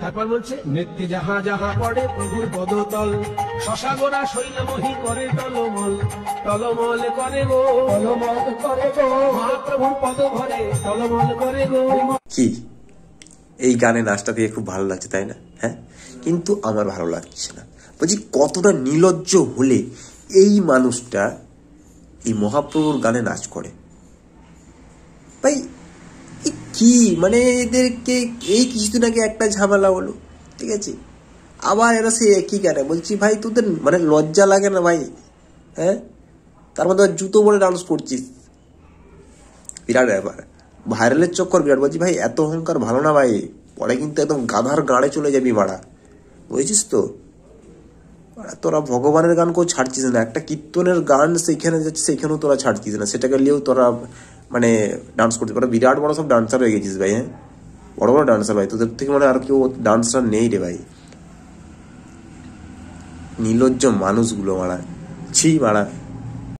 তারপর বলছে নেত্রী যাহা যাহা পড়ে প্রভুর পদতল, শশাগোরা শৈলমহি করে টলমল, টলমল করে গো, টলমল করে গো, মহাপ্রভুর পদ ঘরে টলমল করে গো। কি এই গানে নাচটা দিয়ে খুব ভালো লাগছে তাই না? হ্যাঁ, কিন্তু আমার ভালো লাগছে না। বলছি কতটা নির্লজ্জ হলে এই মানুষটা এই মহাপ্রভুর গানে নাচ করে ভাই। কি মানে এদেরকে এই কিছুদিন আগে একটা ঝামেলা হলো, ঠিক আছে, আবার এরা সে একই গানে। বলছি ভাই তোদের মানে লজ্জা লাগে না ভাই? হ্যাঁ, তার মধ্যে জুতো বলে ডান্স করছিস, বিরাট ব্যাপার। ভাইরালের চক্কর বিরাট। বলছি ভাই এত অহংকার ভালো না ভাই, পরে কিন্তু একদম গাধার গাড়ে চলে যাবি মারা, বুঝেছিস তো? তোরা ভগবানের গান কেউ ছাড়ছিস না, একটা কীর্তনের গান সেইখানে যাচ্ছে সেইখানেও তোরা ছাড়ছিস না, সেটাকে নিয়েও তোরা মানে ডান্স করতে পারো। বিরাট বড় সব ডান্সার হয়ে গেছিস ভাই। হ্যাঁ, বড় বড় ডান্সার ভাই, তোদের থেকে মানে আর কেউ ডান্সার নেই রে ভাই। নির্লজ্জ মানুষগুলো মারা, ছি মারা।